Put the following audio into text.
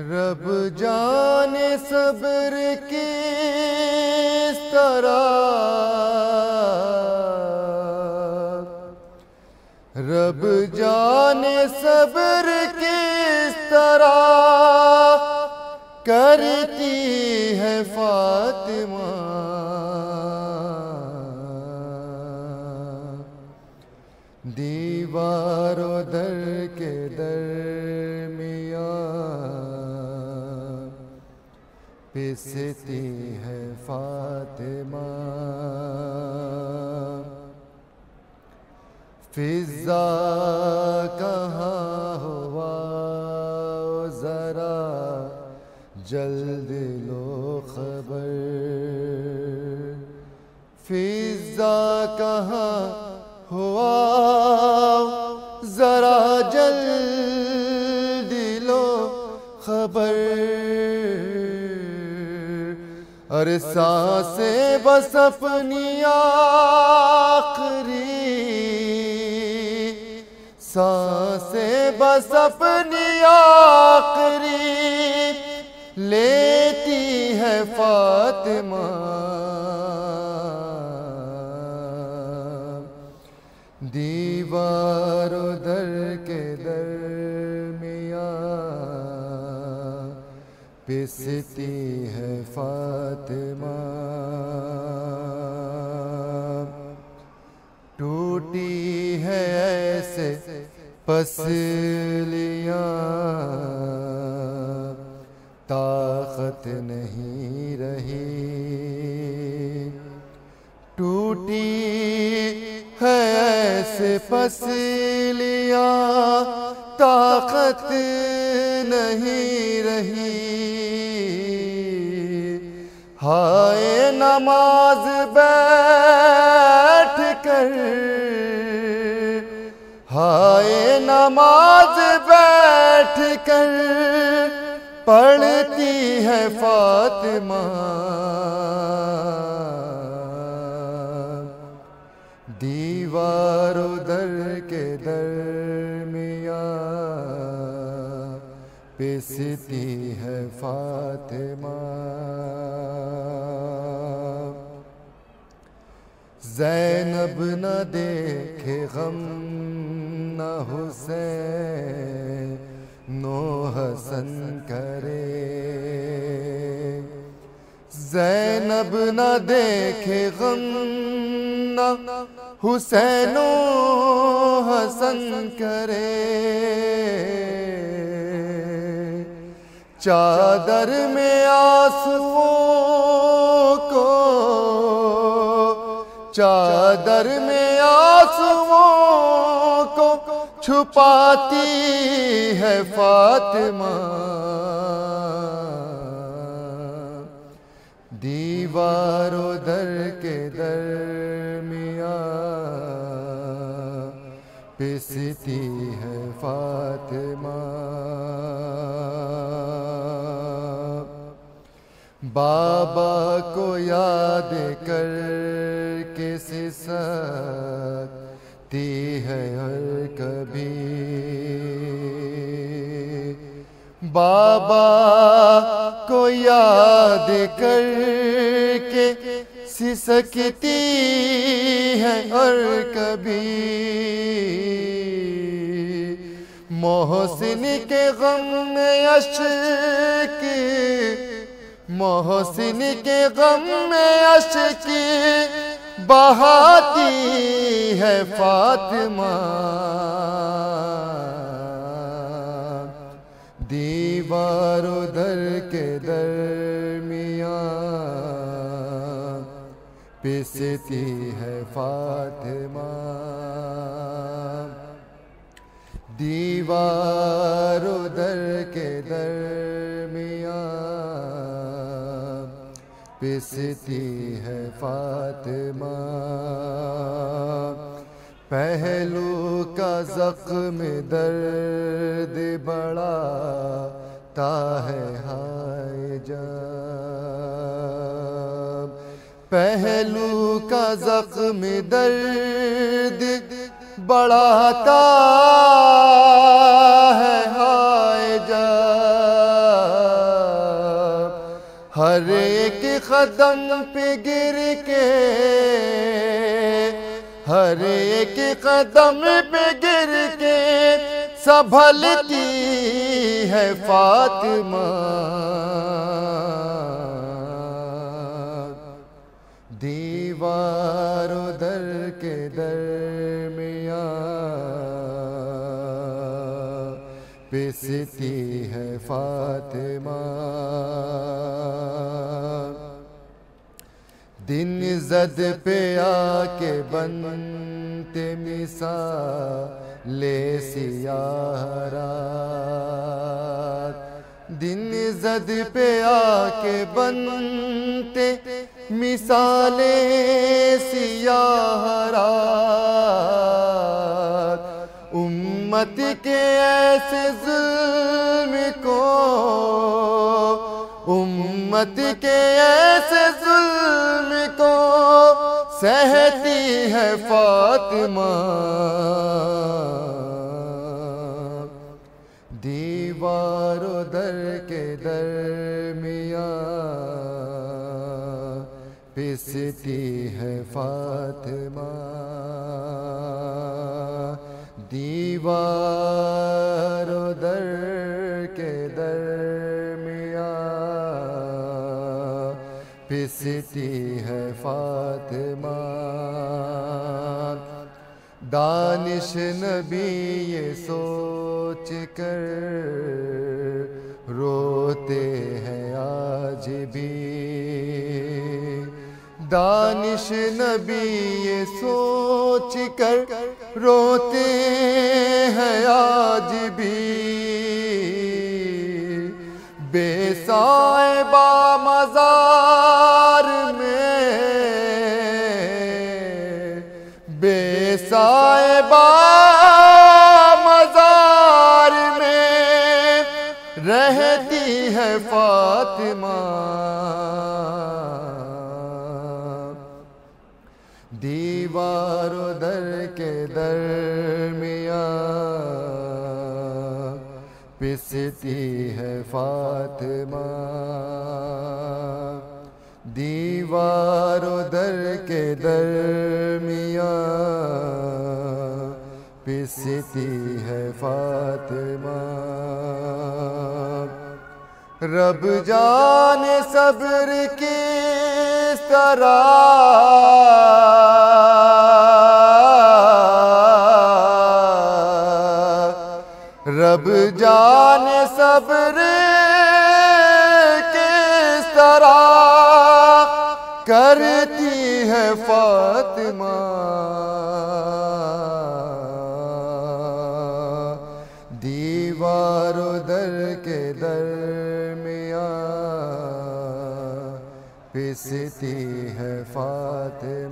رب جانے صبر کس طرح، رب جانے صبر کس طرح کرتی ہے فاطمہ، دیوار و در کے درمیان پستی ہے فاطمہ، فضا کہاں ہوا ذرا جلد لو خبر، فضا کہاں ہوا ذرا جلد لو خبر، ارے سانسیں بس اپنی آخری، سانسیں بس اپنی آخری لیتی ہے فاطمہ، دیوار و در کے درمیان پستی ہے فاطمہ، ٹوٹی ہے ایسے پسلیاں طاقت نہیں رہی، ٹوٹی ہے ایسے پسلیاں طاقت نہیں رہی، ہائے نماز بیٹھ کر، ہائے نماز بیٹھ کر پڑھتی ہے فاطمہ، دیوار و در کے درمیان پستی ہے فاطمہ، زینب نہ دیکھے غم نہ حسین نو حسن کرے، زینب نہ دیکھے غم نہ حسین و حسن کرے، چادر میں آنسوؤں کو، چادر میں آنسوؤں کو چھپاتی ہے فاطمہ، دیوار و در کے درمیان پستی ہے فاطمہ، بابا کو یاد کر کے سسکتی ہے ہر کبھی، بابا کو یاد کر کے سسکتی ہے ہر کبھی، محسن کے غم میں اشک، محسن کے غم میں اشک بہاتی ہے فاطمہ، دیوار و در کے درمیان پستی ہے فاطمہ، دیوار و در کے درمیان پستی ہے فاطمہ، پہلو کا زخم درد بڑھاتا ہے ہائے جب، پہلو کا زخم درد بڑھاتا ہے ہائے جب، ہر ایک قدم پہ گر کے، ہر ایک قدم پہ گر کے سنبھلتی ہے فاطمہ، دیوار و در کے درمیان پستی ہے فاطمہ، دن زد پہ آ کے بنتے مثال سیاہ رات، دن زد پہ آ کے بنتے مثال سیاہ رات، امت کے ایسے ظلم کو، امت کے ایسے ظلم کو سہتی ہے فاطمہ، دیوار و در کے درمیان پستی ہے فاطمہ، دیوار و در کے درمیان پستی ہے فاطمہ، دانش نبی یہ سوچ کر روتے ہیں آج بھی، دانش نبی یہ سوچ کر روتے ہیں آج بھی، بے صاحبہ مزار میں، بے صاحبہ مزار میں رہتی ہے فاطمہ، دیوار و در کے درمیان پستی ہے فاطمہ، دیوار و در کے درمیان پستی ہے فاطمہ، رب جانے صبر کس طرح، رب جانے صبر کس طرح کرتی ہے فاطمہ، دیوار و در کے درمیان پستی ہے فاطمہ۔